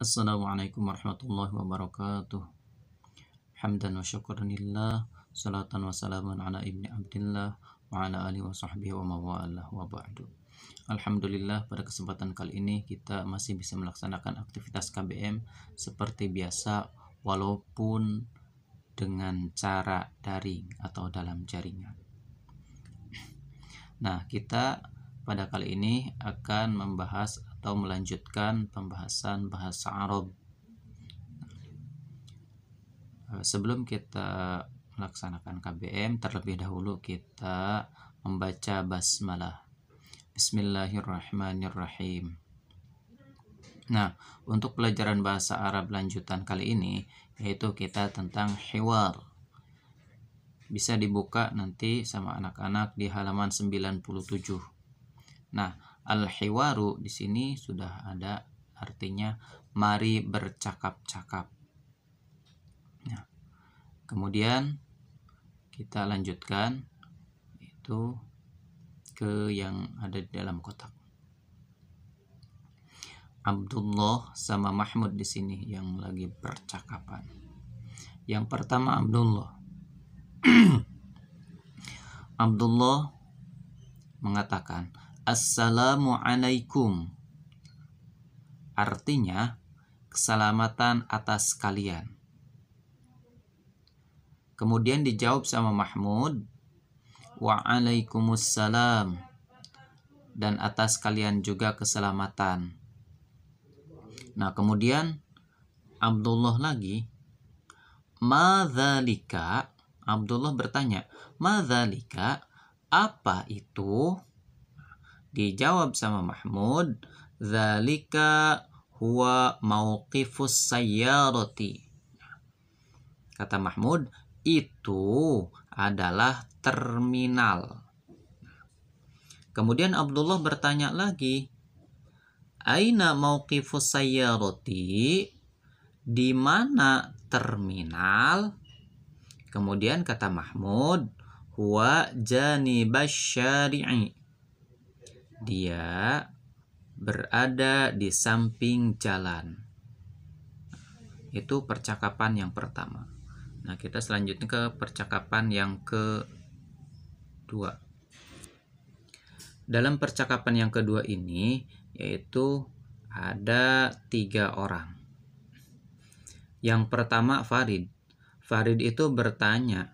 Assalamualaikum warahmatullahi wabarakatuh. Hamdan wa syukran lillah, salatan wa salaman ala ibni abdillah wa ala alihi wa sahbihi wa mawalah wa ba'du. Alhamdulillah, pada kesempatan kali ini kita masih bisa melaksanakan aktivitas KBM seperti biasa walaupun dengan cara daring atau dalam jaringan. Nah, kita pada kali ini akan membahas atau melanjutkan pembahasan bahasa Arab. Sebelum kita melaksanakan KBM, terlebih dahulu kita membaca basmalah. Bismillahirrahmanirrahim. Nah, untuk pelajaran bahasa Arab lanjutan kali ini yaitu kita tentang hiwar. Bisa dibuka nanti sama anak-anak di halaman 97. Nah, al-hiwaru di sini sudah ada artinya mari bercakap-cakap. Nah, kemudian kita lanjutkan itu ke yang ada di dalam kotak. Abdullah sama Mahmud di sini yang lagi percakapan. Yang pertama Abdullah. Abdullah mengatakan Assalamualaikum. Artinya keselamatan atas kalian. Kemudian dijawab sama Mahmud, Wa'alaikumussalam, dan atas kalian juga keselamatan. Nah, kemudian Abdullah lagi, Madzalika. Abdullah bertanya, Madzalika, apa itu? Dijawab sama Mahmud, Dzalika huwa mauqifus sayyarati. Kata Mahmud, itu adalah terminal. Kemudian Abdullah bertanya lagi, Aina mauqifus sayyarati? Di mana terminal? Kemudian kata Mahmud, huwa janibasy syari'i. Dia berada di samping jalan. Itu percakapan yang pertama. Nah, kita selanjutnya ke percakapan yang kedua. Dalam percakapan yang kedua ini, yaitu ada 3 orang. Yang pertama Farid. Farid itu bertanya,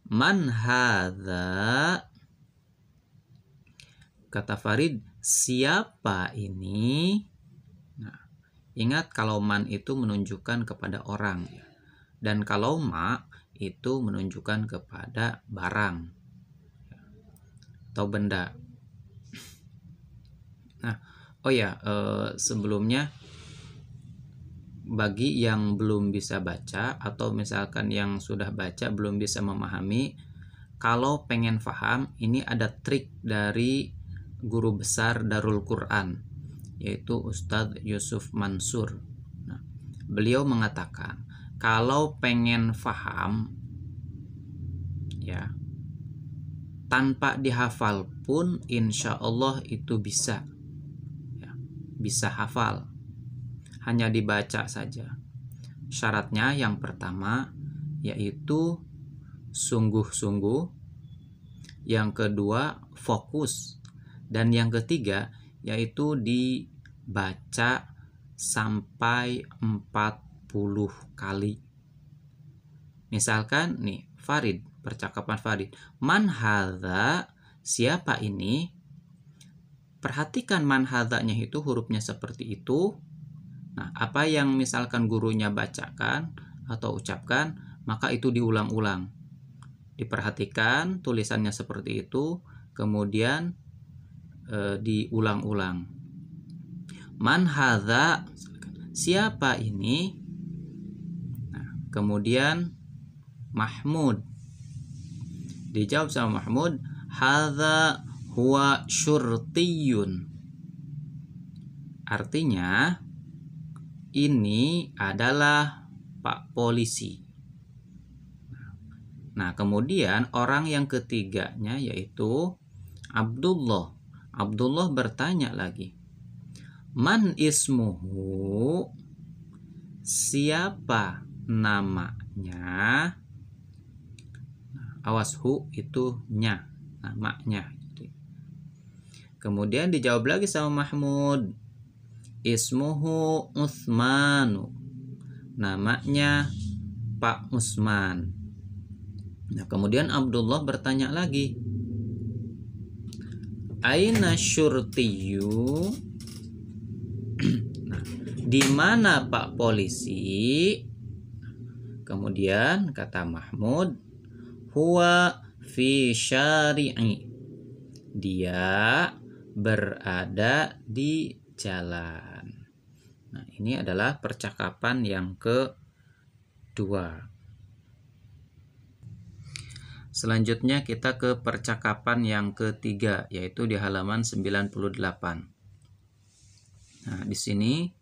Man hadza? Kata Farid, siapa ini? Nah, ingat kalau man itu menunjukkan kepada orang, dan kalau ma itu menunjukkan kepada barang atau benda. Nah, sebelumnya bagi yang belum bisa baca atau misalkan yang sudah baca belum bisa memahami, kalau pengen paham, ini ada trik dari guru besar Darul Quran, yaitu Ustadz Yusuf Mansur. Nah, beliau mengatakan, kalau pengen paham, ya, tanpa dihafal pun insya Allah itu bisa, ya, bisa hafal. Hanya dibaca saja. Syaratnya yang pertama yaitu sungguh-sungguh, yang kedua fokus, dan yang ketiga yaitu dibaca sampai 40 kali. Misalkan nih, Farid, percakapan Farid, Man hadza? Siapa ini? Perhatikan man hadzanya itu hurufnya seperti itu. Nah, apa yang misalkan gurunya bacakan atau ucapkan, maka itu diulang-ulang. Diperhatikan tulisannya seperti itu, kemudian diulang-ulang. Man hadza? Siapa ini? Nah, kemudian Mahmud. Dijawab sama Mahmud, hadza huwa syurtiyun. Artinya, ini adalah Pak Polisi. Nah, kemudian orang yang ketiganya yaitu Abdullah. Abdullah bertanya lagi, Man ismuhu? siapa namanya. Awas, hu itu nya, namanya. Kemudian dijawab lagi sama Mahmud, ismuhu Utsmanu, namanya Pak Usman. Nah, kemudian Abdullah bertanya lagi, aina syurtiyu, nah, di mana Pak polisi? Kemudian kata Mahmud, huwa fi syari'i, dia berada di jalan. Nah, ini adalah percakapan yang kedua. Selanjutnya kita ke percakapan yang ketiga, yaitu di halaman 98. Nah, di sini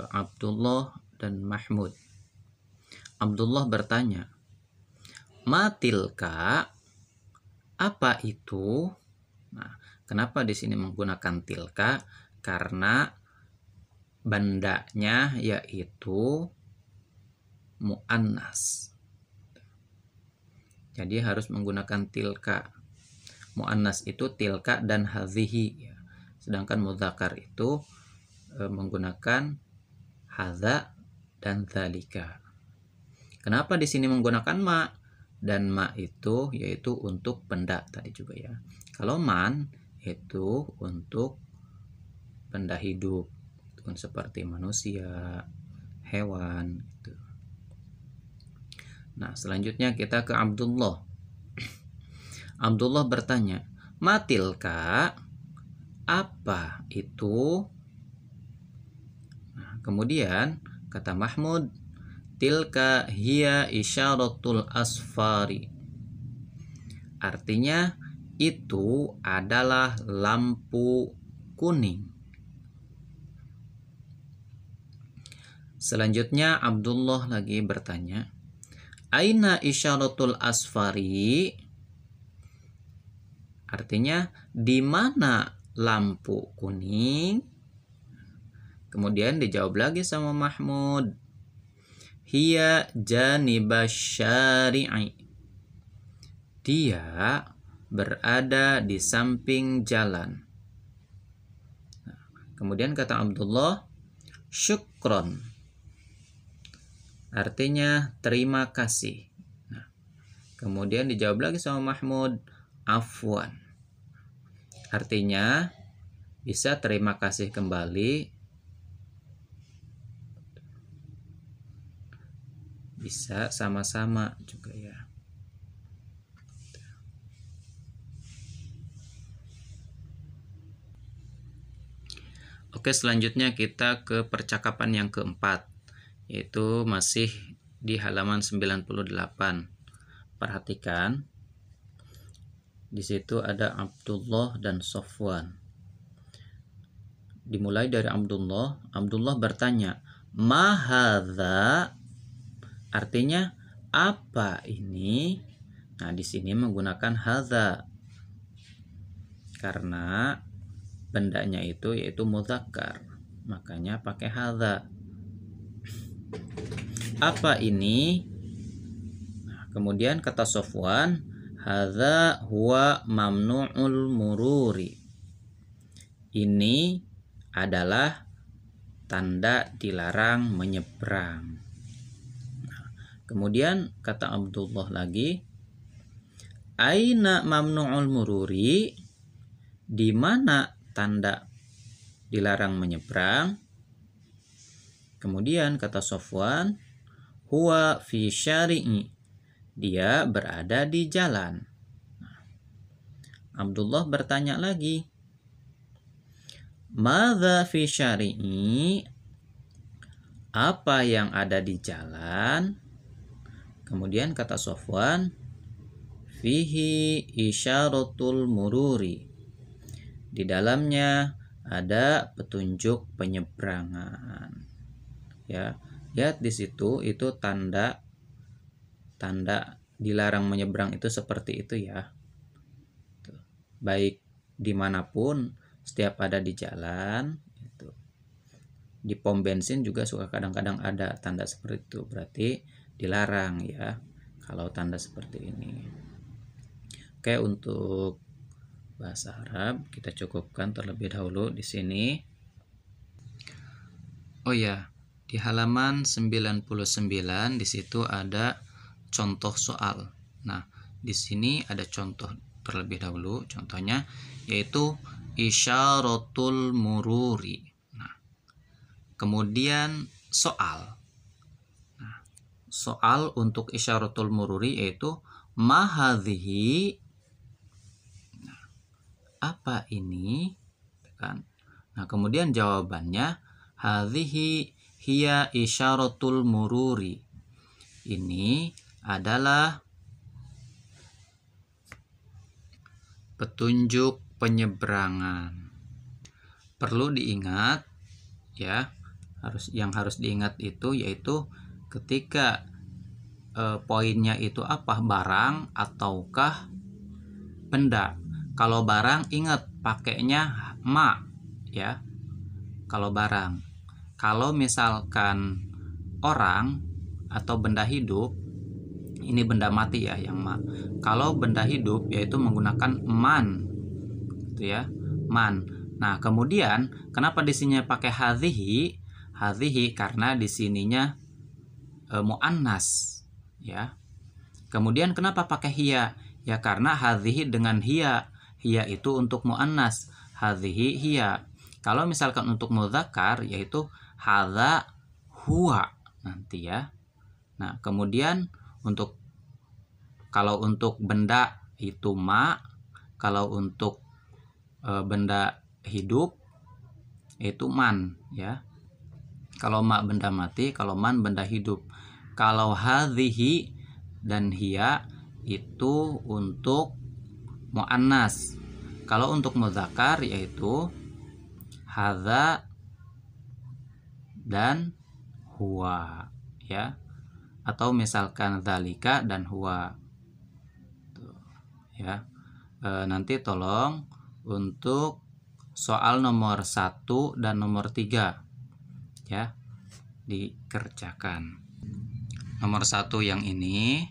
Abdullah dan Mahmud. Abdullah bertanya, matilka, apa itu? Nah, kenapa di sini menggunakan tilka? Karena bandanya yaitu muannas. Jadi harus menggunakan tilka. Muannas itu tilka dan hadhihi, sedangkan mudzakkar itu menggunakan hadza dan dzalika. Kenapa di sini menggunakan ma? Dan ma itu yaitu untuk benda tadi juga ya. Kalau man itu untuk benda hidup, seperti manusia, hewan gitu. Nah, selanjutnya kita ke Abdullah. Abdullah bertanya, matilka, apa itu? Nah, kemudian kata Mahmud, tilka hiya isyaratul asfari. Artinya itu adalah lampu kuning. Selanjutnya Abdullah lagi bertanya, aina isyaratul asfari? Artinya di mana lampu kuning? Kemudian dijawab lagi sama Mahmud, hiya janibasyari'i, dia berada di samping jalan. Nah, kemudian kata Abdullah, syukron, artinya terima kasih. Nah, kemudian dijawab lagi sama Mahmud, afwan, artinya bisa terima kasih kembali, bisa sama-sama juga ya. Oke, selanjutnya kita ke percakapan yang keempat, yaitu masih di halaman 98. Perhatikan, di situ ada Abdullah dan Sofwan. Dimulai dari Abdullah. Abdullah bertanya, ma hadza? Artinya apa ini? Nah, di sini menggunakan hadza karena bendanya itu yaitu mudzakkar, makanya pakai hadza. Apa ini? Nah, kemudian kata Sofwan, hadza huwa mamnu'ul mururi. Ini adalah tanda dilarang menyeberang. Kemudian kata Abdullah lagi, aina mamnu'ul mururi? Di mana tanda dilarang menyeberang? Kemudian kata Sofwan, huwa fi syari'i, dia berada di jalan. Abdullah bertanya lagi, madza fi syari'i? Apa yang ada di jalan? Kemudian kata Sofwan, fihi isyaratul mururi, di dalamnya ada petunjuk penyeberangan. Ya, lihat di situ itu tanda dilarang menyeberang itu seperti itu ya. Baik dimanapun, setiap ada di jalan itu. Di pom bensin juga suka kadang-kadang ada tanda seperti itu, berarti dilarang ya kalau tanda seperti ini. Oke, untuk bahasa Arab kita cukupkan terlebih dahulu di sini. Oh ya, di halaman 99 di situ ada contoh soal. Nah, di sini ada contoh terlebih dahulu, contohnya yaitu isyaratul mururi. Nah, kemudian soal. Nah, soal untuk isyaratul mururi yaitu ma hadhihi. Nah, apa ini? Kan? Nah, kemudian jawabannya hadhihi hiya isyaratul mururi. Ini adalah petunjuk penyeberangan. Perlu diingat ya, harus diingat itu yaitu ketika poinnya itu apa, barang ataukah benda. Kalau barang ingat pakainya ma ya. Kalau barang. Kalau misalkan orang atau benda hidup, ini benda mati ya yang ma. Kalau benda hidup yaitu menggunakan man, gitu ya, man. Nah kemudian kenapa di sini pakai hadhihi? Hadhihi karena di sininya muannas, ya. Kemudian kenapa pakai hiya? Ya karena hadhihi dengan hiya. Hiya itu untuk muannas, hadhihi hiya. Kalau misalkan untuk mudzakkar yaitu hadza huwa nanti ya. Nah, kemudian kalau untuk benda itu ma, kalau untuk benda hidup itu man ya. Kalau ma benda mati, kalau man benda hidup. Kalau hadhihi dan hiya itu untuk muannas. Kalau untuk mudzakkar yaitu hadza dan huwa ya, atau misalkan dzalika dan huwa tuh, ya. Nanti tolong untuk soal nomor 1 dan nomor 3 ya dikerjakan. Nomor 1 yang ini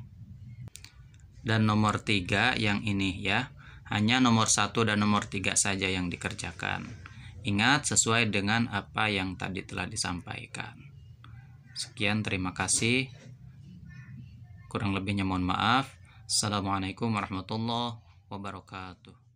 dan nomor 3 yang ini ya. Hanya nomor 1 dan nomor 3 saja yang dikerjakan. Ingat sesuai dengan apa yang tadi telah disampaikan. Sekian, terima kasih. Kurang lebihnya mohon maaf. Assalamualaikum warahmatullahi wabarakatuh.